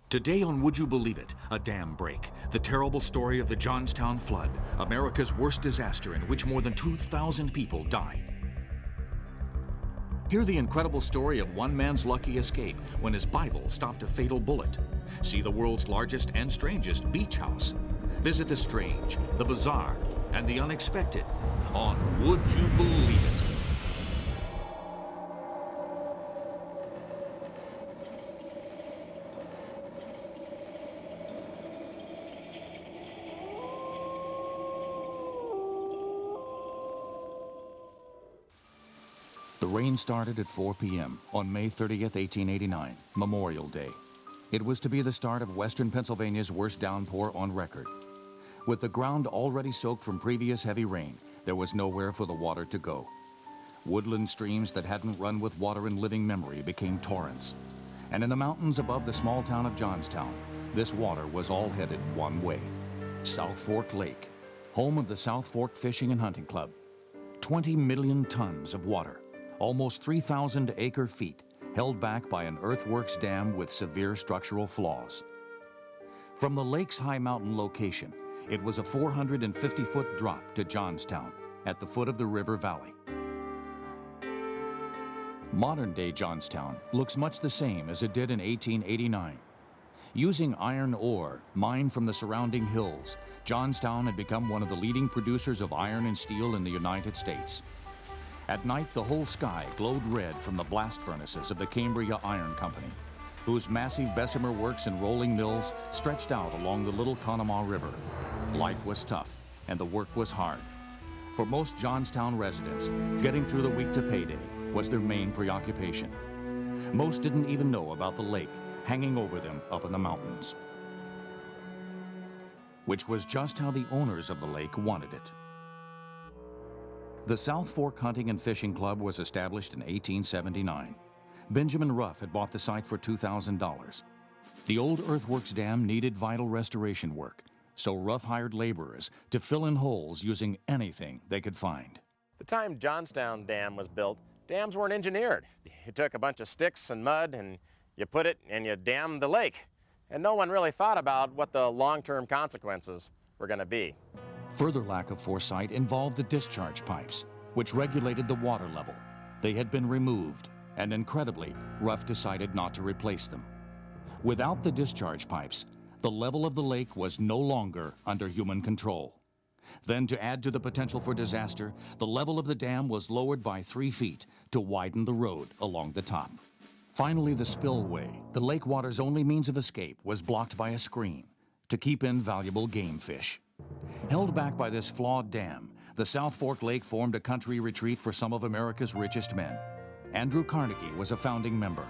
Today on Would You Believe It, a dam break, the terrible story of the Johnstown flood, America's worst disaster in which more than 2,000 people died. Hear the incredible story of one man's lucky escape when his Bible stopped a fatal bullet. See the world's largest and strangest beach house. Visit the strange, the bizarre, and the unexpected on Would You Believe It? The rain started at 4 p.m. on May 30th, 1889, Memorial Day. It was to be the start of western Pennsylvania's worst downpour on record. With the ground already soaked from previous heavy rain, there was nowhere for the water to go. Woodland streams that hadn't run with water in living memory became torrents. And in the mountains above the small town of Johnstown, this water was all headed one way. South Fork Lake, home of the South Fork Fishing and Hunting Club. 20 million tons of water, almost 3,000 acre-feet, held back by an earthworks dam with severe structural flaws. From the lake's high mountain location, it was a 450-foot drop to Johnstown at the foot of the river valley. Modern-day Johnstown looks much the same as it did in 1889. Using iron ore mined from the surrounding hills, Johnstown had become one of the leading producers of iron and steel in the United States. At night, the whole sky glowed red from the blast furnaces of the Cambria Iron Company, whose massive Bessemer works and rolling mills stretched out along the Little Conemaugh River. Life was tough, and the work was hard. For most Johnstown residents, getting through the week to payday was their main preoccupation. Most didn't even know about the lake hanging over them up in the mountains, which was just how the owners of the lake wanted it. The South Fork Hunting and Fishing Club was established in 1879. Benjamin Ruff had bought the site for $2,000. The old earthworks dam needed vital restoration work, so Ruff hired laborers to fill in holes using anything they could find. The time Johnstown Dam was built, dams weren't engineered. You took a bunch of sticks and mud and you put it and you dammed the lake. And no one really thought about what the long-term consequences were going to be. Further lack of foresight involved the discharge pipes, which regulated the water level. They had been removed, and incredibly, Ruff decided not to replace them. Without the discharge pipes, the level of the lake was no longer under human control. Then, to add to the potential for disaster, the level of the dam was lowered by 3 feet to widen the road along the top. Finally, the spillway, the lake water's only means of escape, was blocked by a screen to keep in valuable game fish. Held back by this flawed dam, the South Fork Lake formed a country retreat for some of America's richest men. Andrew Carnegie was a founding member,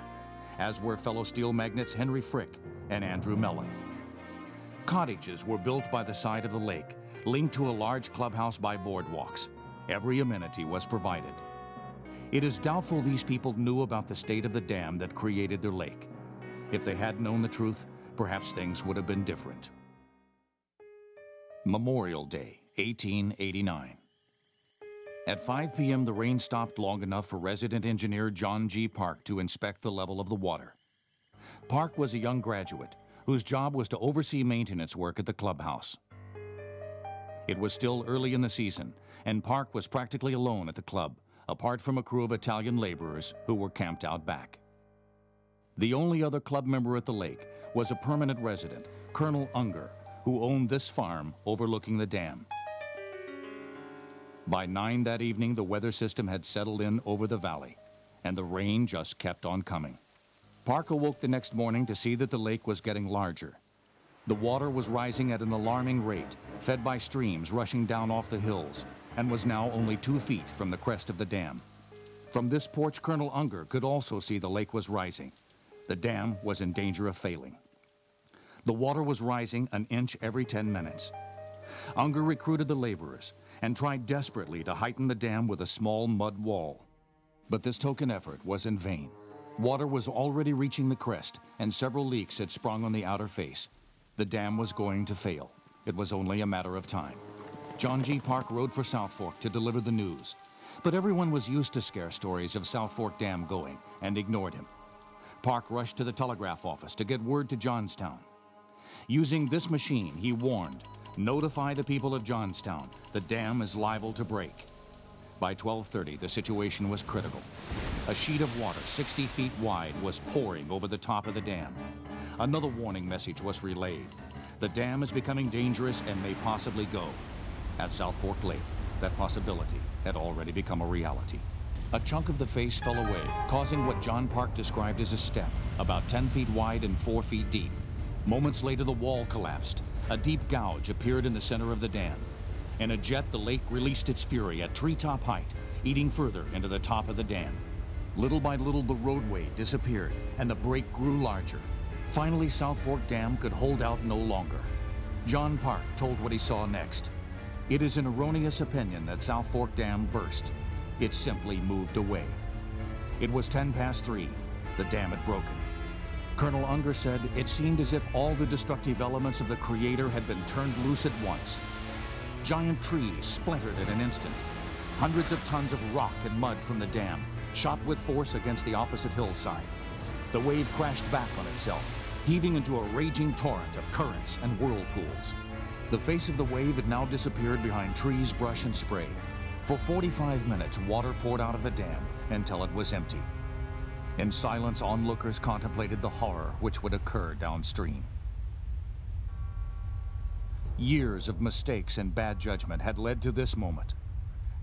as were fellow steel magnates Henry Frick and Andrew Mellon. Cottages were built by the side of the lake, linked to a large clubhouse by boardwalks. Every amenity was provided. It is doubtful these people knew about the state of the dam that created their lake. If they had known the truth, perhaps things would have been different. Memorial Day, 1889. At 5 p.m., the rain stopped long enough for resident engineer John G. Park to inspect the level of the water. Park was a young graduate whose job was to oversee maintenance work at the clubhouse. It was still early in the season, and Park was practically alone at the club, apart from a crew of Italian laborers who were camped out back. The only other club member at the lake was a permanent resident, Colonel Unger, who owned this farm overlooking the dam. By 9 that evening, the weather system had settled in over the valley, and the rain just kept on coming. Park awoke the next morning to see that the lake was getting larger. The water was rising at an alarming rate, fed by streams rushing down off the hills, and was now only 2 feet from the crest of the dam. From this porch, Colonel Unger could also see the lake was rising. The dam was in danger of failing. The water was rising an inch every 10 minutes. Unger recruited the laborers and tried desperately to heighten the dam with a small mud wall. But this token effort was in vain. Water was already reaching the crest, and several leaks had sprung on the outer face. The dam was going to fail. It was only a matter of time. John G. Park rode for South Fork to deliver the news. But everyone was used to scare stories of South Fork Dam going and ignored him. Park rushed to the telegraph office to get word to Johnstown. Using this machine, he warned, "Notify the people of Johnstown. The dam is liable to break." By 12:30, the situation was critical. A sheet of water 60 feet wide was pouring over the top of the dam. Another warning message was relayed. The dam is becoming dangerous and may possibly go. At South Fork Lake, that possibility had already become a reality. A chunk of the face fell away, causing what John Park described as a step, about 10 feet wide and 4 feet deep. Moments later, the wall collapsed. A deep gouge appeared in the center of the dam. In a jet, the lake released its fury at treetop height, eating further into the top of the dam. Little by little, the roadway disappeared, and the break grew larger. Finally, South Fork Dam could hold out no longer. John Park told what he saw next. "It is an erroneous opinion that South Fork Dam burst. It simply moved away." It was 10 past 3. The dam had broken. Colonel Unger said it seemed as if all the destructive elements of the Creator had been turned loose at once. Giant trees splintered in an instant. Hundreds of tons of rock and mud from the dam shot with force against the opposite hillside. The wave crashed back on itself, heaving into a raging torrent of currents and whirlpools. The face of the wave had now disappeared behind trees, brush, and spray. For 45 minutes, water poured out of the dam until it was empty. In silence, onlookers contemplated the horror which would occur downstream. Years of mistakes and bad judgment had led to this moment.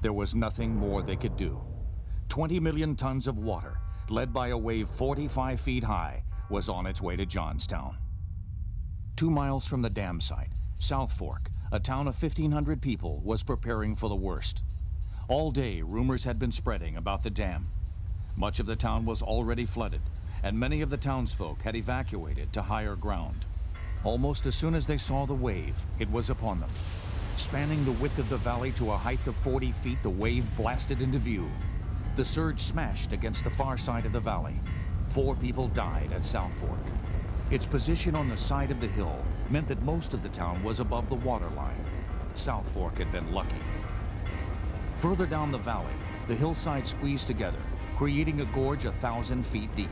There was nothing more they could do. 20 million tons of water, led by a wave 45 feet high, was on its way to Johnstown. 2 miles from the dam site, South Fork, a town of 1,500 people, was preparing for the worst. All day, rumors had been spreading about the dam. Much of the town was already flooded, and many of the townsfolk had evacuated to higher ground. Almost as soon as they saw the wave, it was upon them. Spanning the width of the valley to a height of 40 feet, the wave blasted into view. The surge smashed against the far side of the valley. 4 people died at South Fork. Its position on the side of the hill meant that most of the town was above the water line. South Fork had been lucky. Further down the valley, the hillside squeezed together, creating a gorge 1,000 feet deep.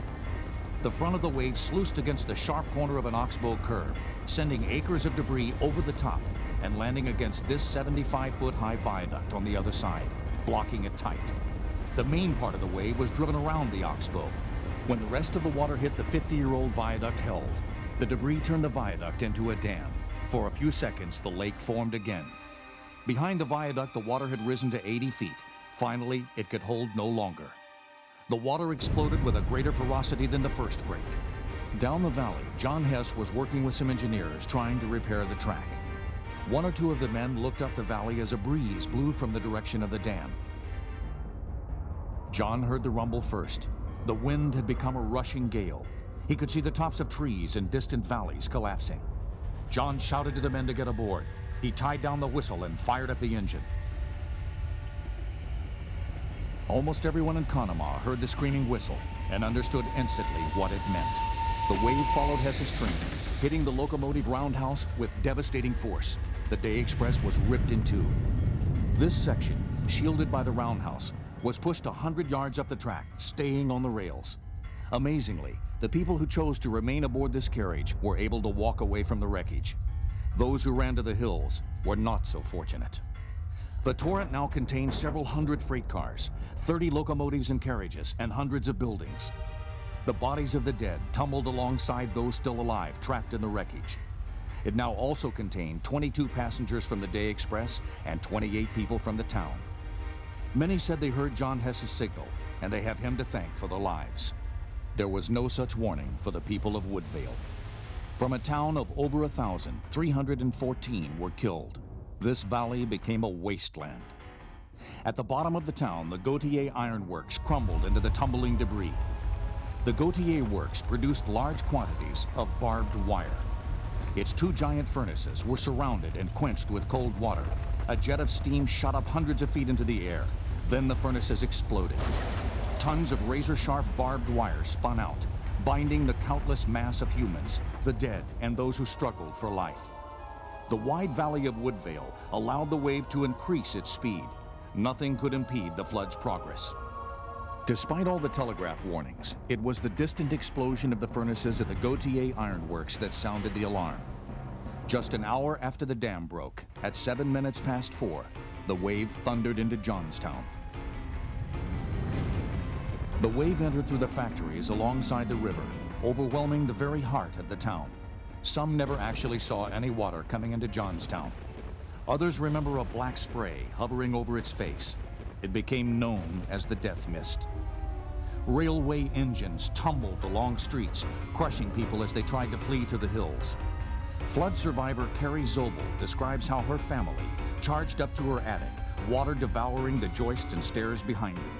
The front of the wave sluiced against the sharp corner of an oxbow curve, sending acres of debris over the top and landing against this 75-foot-high viaduct on the other side, blocking it tight. The main part of the wave was driven around the oxbow. When the rest of the water hit the 50-year-old viaduct held, the debris turned the viaduct into a dam. For a few seconds, the lake formed again. Behind the viaduct, the water had risen to 80 feet. Finally, it could hold no longer. The water exploded with a greater ferocity than the first break. Down the valley, John Hess was working with some engineers trying to repair the track. 1 or 2 of the men looked up the valley as a breeze blew from the direction of the dam. John heard the rumble first. The wind had become a rushing gale. He could see the tops of trees in distant valleys collapsing. John shouted to the men to get aboard. He tied down the whistle and fired up the engine. Almost everyone in Conemaugh heard the screaming whistle and understood instantly what it meant. The wave followed Hess's train, hitting the locomotive roundhouse with devastating force. The Day Express was ripped in two. This section, shielded by the roundhouse, was pushed 100 yards up the track, staying on the rails. Amazingly, the people who chose to remain aboard this carriage were able to walk away from the wreckage. Those who ran to the hills were not so fortunate. The torrent now contained several hundred freight cars, 30 locomotives and carriages, and hundreds of buildings. The bodies of the dead tumbled alongside those still alive, trapped in the wreckage. It now also contained 22 passengers from the Day Express and 28 people from the town. Many said they heard John Hess's signal, and they have him to thank for their lives. There was no such warning for the people of Woodvale. From a town of over 1,000, 314 were killed. This valley became a wasteland. At the bottom of the town, the Gautier Iron Works crumbled into the tumbling debris. The Gautier Works produced large quantities of barbed wire. Its 2 giant furnaces were surrounded and quenched with cold water. A jet of steam shot up hundreds of feet into the air. Then the furnaces exploded. Tons of razor-sharp barbed wire spun out, binding the countless mass of humans, the dead, and those who struggled for life. The wide valley of Woodvale allowed the wave to increase its speed. Nothing could impede the flood's progress. Despite all the telegraph warnings, it was the distant explosion of the furnaces at the Gautier Ironworks that sounded the alarm. Just an hour after the dam broke, at 7 minutes past 4, the wave thundered into Johnstown. The wave entered through the factories alongside the river, overwhelming the very heart of the town. Some never actually saw any water coming into Johnstown. Others remember a black spray hovering over its face. It became known as the death mist. Railway engines tumbled along streets, crushing people as they tried to flee to the hills. Flood survivor Carrie Zobel describes how her family charged up to her attic, water devouring the joists and stairs behind them.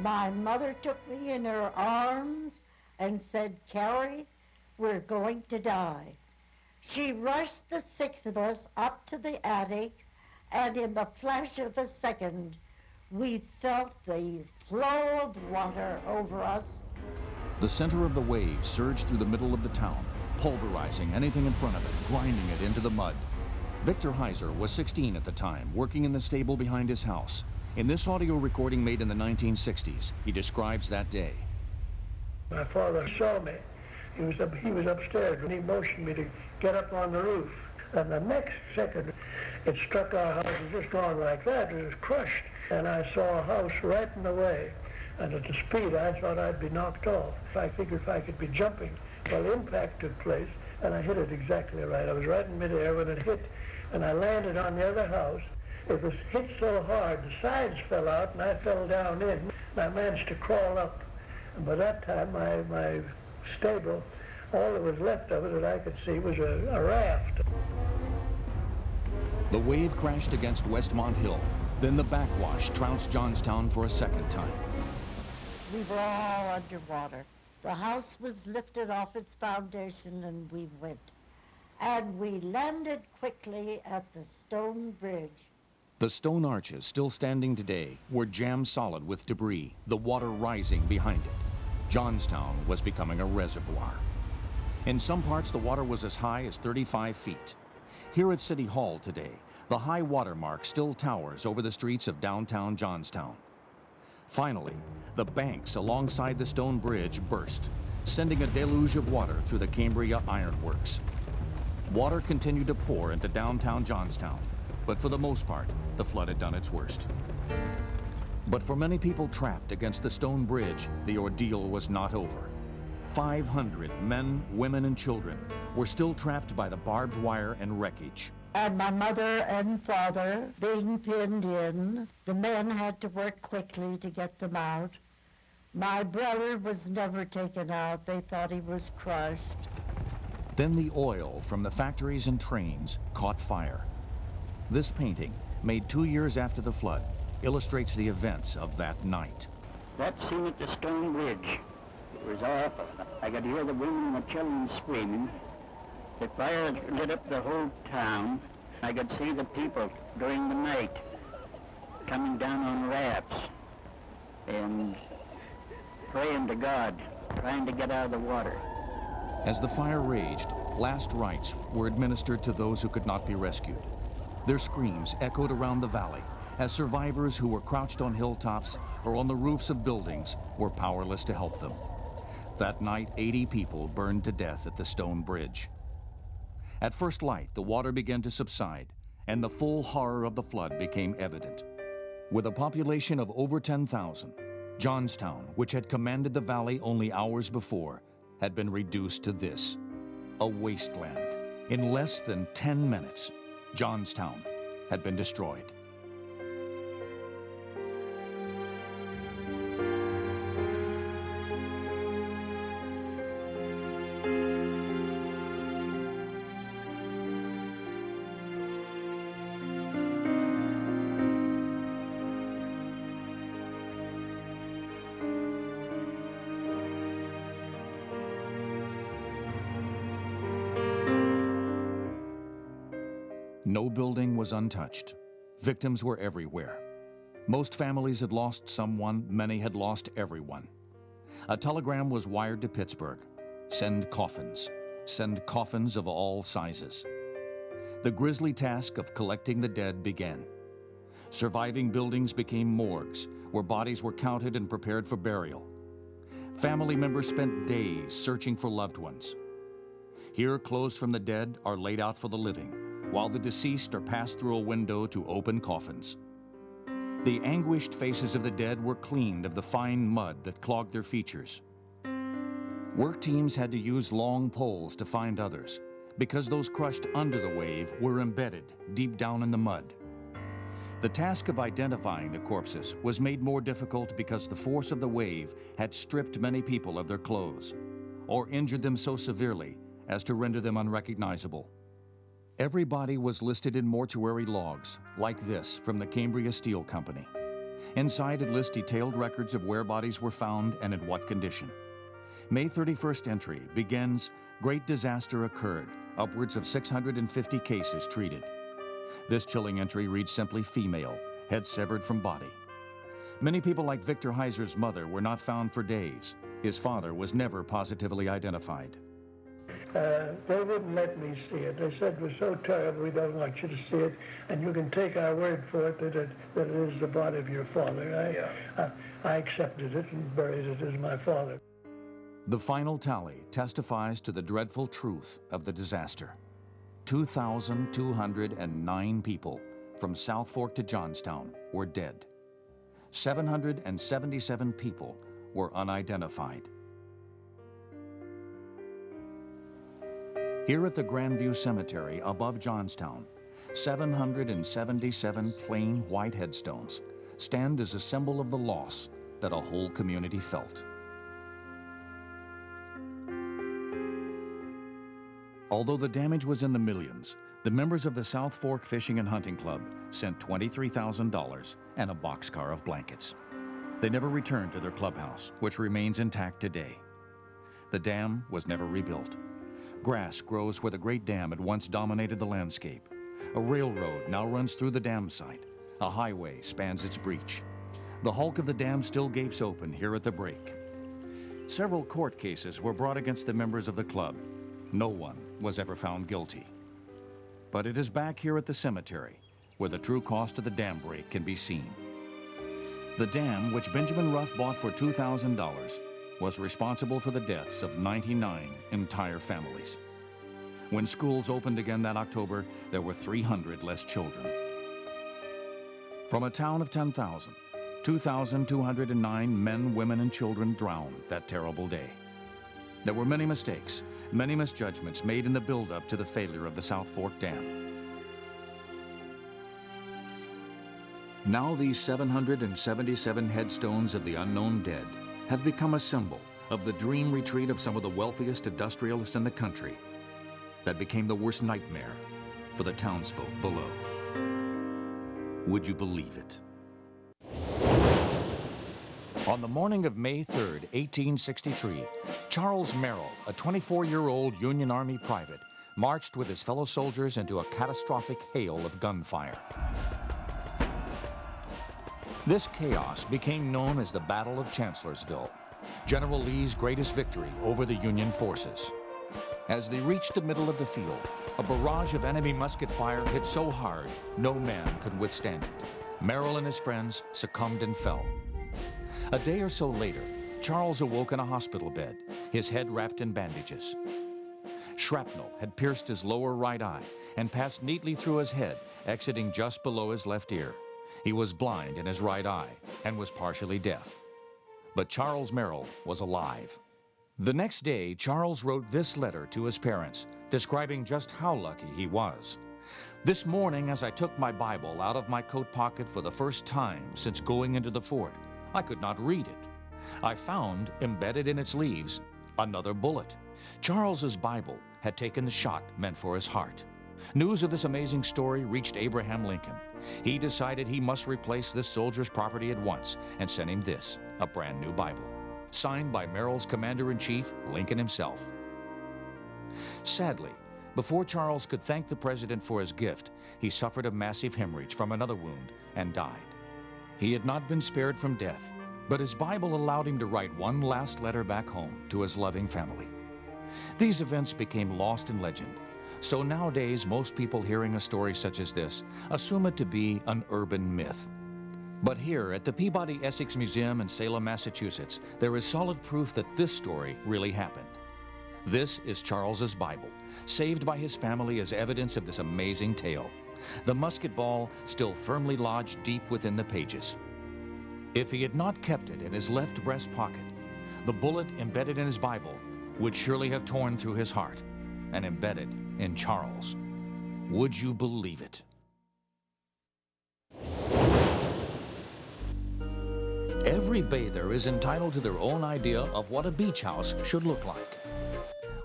My mother took me in her arms and said, "Carrie, we're going to die." She rushed the 6 of us up to the attic, and in the flash of a second, we felt the flow of water over us. The center of the wave surged through the middle of the town, pulverizing anything in front of it, grinding it into the mud. Victor Heiser was 16 at the time, working in the stable behind his house. In this audio recording made in the 1960s, he describes that day. My father saw me. He was upstairs, and he motioned me to get up on the roof. And the next second, it struck our house. It was just gone like that. It was crushed. And I saw a house right in the way. And at the speed, I thought I'd be knocked off. I figured if I could be jumping. Well, impact took place, and I hit it exactly right. I was right in midair when it hit, and I landed on the other house. It was hit so hard, the sides fell out, and I fell down in. And I managed to crawl up. And by that time, my stable, all that was left of it that I could see was a raft. The wave crashed against Westmont Hill. Then the backwash trounced Johnstown for a second time. We were all underwater. The house was lifted off its foundation, and we went. And we landed quickly at the stone bridge. The stone arches, still standing today, were jammed solid with debris, the water rising behind it. Johnstown was becoming a reservoir. In some parts, the water was as high as 35 feet. Here at City Hall today, the high water mark still towers over the streets of downtown Johnstown. Finally, the banks alongside the stone bridge burst, sending a deluge of water through the Cambria Ironworks. Water continued to pour into downtown Johnstown, but for the most part, the flood had done its worst. But for many people trapped against the stone bridge, the ordeal was not over. 500 men, women, and children were still trapped by the barbed wire and wreckage. And my mother and father being pinned in, the men had to work quickly to get them out. My brother was never taken out. They thought he was crushed. Then the oil from the factories and trains caught fire. This painting, made 2 years after the flood, illustrates the events of that night. That scene at the stone bridge was awful. I could hear the women and the children screaming. The fire lit up the whole town. I could see the people during the night coming down on rafts and praying to God, trying to get out of the water. As the fire raged, last rites were administered to those who could not be rescued. Their screams echoed around the valley as survivors who were crouched on hilltops or on the roofs of buildings were powerless to help them. That night, 80 people burned to death at the stone bridge. At first light, the water began to subside, and the full horror of the flood became evident. With a population of over 10,000, Johnstown, which had commanded the valley only hours before, had been reduced to this, a wasteland. In less than 10 minutes, Johnstown had been destroyed. No building was untouched. Victims were everywhere. Most families had lost someone, many had lost everyone. A telegram was wired to Pittsburgh. Send coffins of all sizes. The grisly task of collecting the dead began. Surviving buildings became morgues, where bodies were counted and prepared for burial. Family members spent days searching for loved ones. Here, clothes from the dead are laid out for the living, while the deceased are passed through a window to open coffins. The anguished faces of the dead were cleaned of the fine mud that clogged their features. Work teams had to use long poles to find others, because those crushed under the wave were embedded deep down in the mud. The task of identifying the corpses was made more difficult because the force of the wave had stripped many people of their clothes, or injured them so severely as to render them unrecognizable. Every body was listed in mortuary logs, like this from the Cambria Steel Company. Inside it lists detailed records of where bodies were found and in what condition. May 31st entry begins, "Great disaster occurred, upwards of 650 cases treated." This chilling entry reads simply female, head severed from body. Many people like Victor Heiser's mother were not found for days. His father was never positively identified. They wouldn't let me see it. They said it was so terrible, we don't want you to see it, and you can take our word for it that it is the body of your father. I accepted it and buried it as my father. The final tally testifies to the dreadful truth of the disaster. 2,209 people from South Fork to Johnstown were dead. 777 people were unidentified. Here at the Grandview Cemetery above Johnstown, 777 plain white headstones stand as a symbol of the loss that a whole community felt. Although the damage was in the millions, the members of the South Fork Fishing and Hunting Club sent $23,000 and a boxcar of blankets. They never returned to their clubhouse, which remains intact today. The dam was never rebuilt. Grass grows where the Great Dam had once dominated the landscape. A railroad now runs through the dam site. A highway spans its breach. The hulk of the dam still gapes open here at the break. Several court cases were brought against the members of the club. No one was ever found guilty. But it is back here at the cemetery where the true cost of the dam break can be seen. The dam, which Benjamin Ruff bought for $2,000, was responsible for the deaths of 99 entire families. When schools opened again that October, there were 300 less children. From a town of 10,000, 2,209 men, women, and children drowned that terrible day. There were many mistakes, many misjudgments made in the build-up to the failure of the South Fork Dam. Now these 777 headstones of the unknown dead have become a symbol of the dream retreat of some of the wealthiest industrialists in the country that became the worst nightmare for the townsfolk below. Would you believe it? On the morning of May 3rd, 1863, Charles Merrill, a 24-year-old Union Army private, marched with his fellow soldiers into a catastrophic hail of gunfire. This chaos became known as the Battle of Chancellorsville, General Lee's greatest victory over the Union forces. As they reached the middle of the field, a barrage of enemy musket fire hit so hard, no man could withstand it. Merrill and his friends succumbed and fell. A day or so later, Charles awoke in a hospital bed, his head wrapped in bandages. Shrapnel had pierced his lower right eye and passed neatly through his head, exiting just below his left ear. He was blind in his right eye and was partially deaf. But Charles Merrill was alive. The next day, Charles wrote this letter to his parents, describing just how lucky he was. "This morning, as I took my Bible out of my coat pocket for the first time since going into the fort, I could not read it. I found, embedded in its leaves, another bullet." Charles's Bible had taken the shot meant for his heart. News of this amazing story reached Abraham Lincoln. He decided he must replace this soldier's property at once and sent him this, a brand new Bible, signed by Merrill's commander-in-chief, Lincoln himself. Sadly, before Charles could thank the president for his gift, he suffered a massive hemorrhage from another wound and died. He had not been spared from death, but his Bible allowed him to write one last letter back home to his loving family. These events became lost in legend. So nowadays, most people hearing a story such as this assume it to be an urban myth. But here at the Peabody Essex Museum in Salem, Massachusetts, there is solid proof that this story really happened. This is Charles's Bible, saved by his family as evidence of this amazing tale. The musket ball still firmly lodged deep within the pages. If he had not kept it in his left breast pocket, the bullet embedded in his Bible would surely have torn through his heart and embedded in Charles. Would you believe it? Every bather is entitled to their own idea of what a beach house should look like.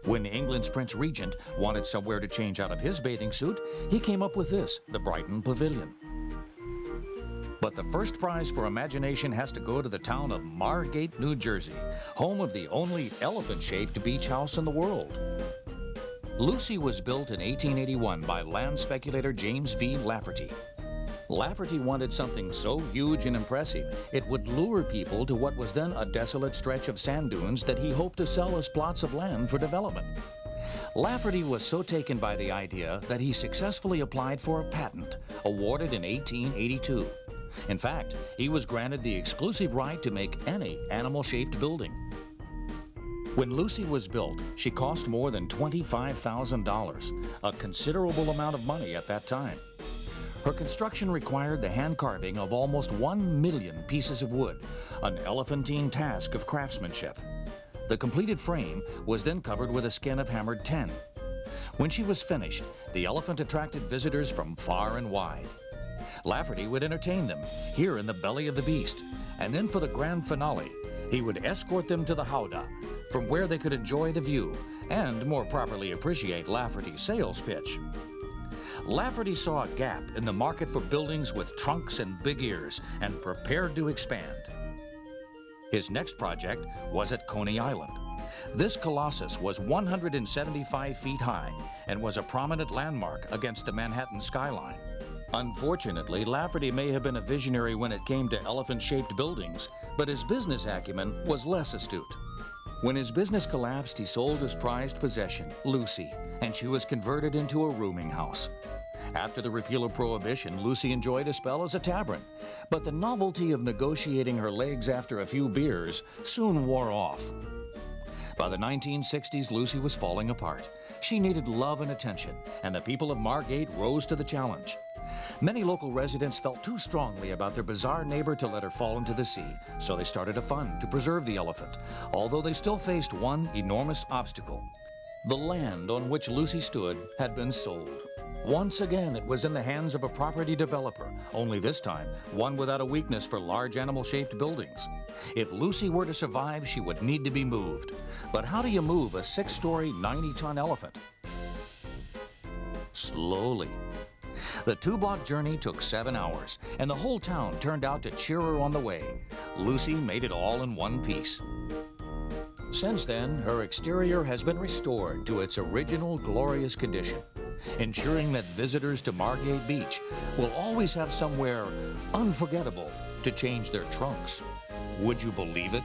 When England's Prince Regent wanted somewhere to change out of his bathing suit, he came up with this, the Brighton Pavilion. But the first prize for imagination has to go to the town of Margate, New Jersey, home of the only elephant-shaped beach house in the world. Lucy was built in 1881 by land speculator James V. Lafferty. Lafferty wanted something so huge and impressive, it would lure people to what was then a desolate stretch of sand dunes that he hoped to sell as plots of land for development. Lafferty was so taken by the idea that he successfully applied for a patent, awarded in 1882. In fact, he was granted the exclusive right to make any animal-shaped building. When Lucy was built, she cost more than $25,000, a considerable amount of money at that time. Her construction required the hand carving of almost 1 million pieces of wood, an elephantine task of craftsmanship. The completed frame was then covered with a skin of hammered tin. When she was finished, the elephant attracted visitors from far and wide. Lafferty would entertain them here in the belly of the beast, and then for the grand finale, he would escort them to the howdah, from where they could enjoy the view and more properly appreciate Lafferty's sales pitch. Lafferty saw a gap in the market for buildings with trunks and big ears and prepared to expand. His next project was at Coney Island. This colossus was 175 feet high and was a prominent landmark against the Manhattan skyline. Unfortunately, Lafferty may have been a visionary when it came to elephant-shaped buildings, but his business acumen was less astute. When his business collapsed, he sold his prized possession, Lucy, and she was converted into a rooming house. After the repeal of Prohibition, Lucy enjoyed a spell as a tavern, but the novelty of negotiating her legs after a few beers soon wore off. By the 1960s, Lucy was falling apart. She needed love and attention, and the people of Margate rose to the challenge. Many local residents felt too strongly about their bizarre neighbor to let her fall into the sea, so they started a fund to preserve the elephant, although they still faced one enormous obstacle. The land on which Lucy stood had been sold. Once again, it was in the hands of a property developer, only this time, one without a weakness for large animal-shaped buildings. If Lucy were to survive, she would need to be moved. But how do you move a 6-story, 90-ton elephant? Slowly. The 2-block journey took 7 hours, and the whole town turned out to cheer her on the way. Lucy made it all in one piece. Since then, her exterior has been restored to its original glorious condition, ensuring that visitors to Margate Beach will always have somewhere unforgettable to change their trunks. Would you believe it?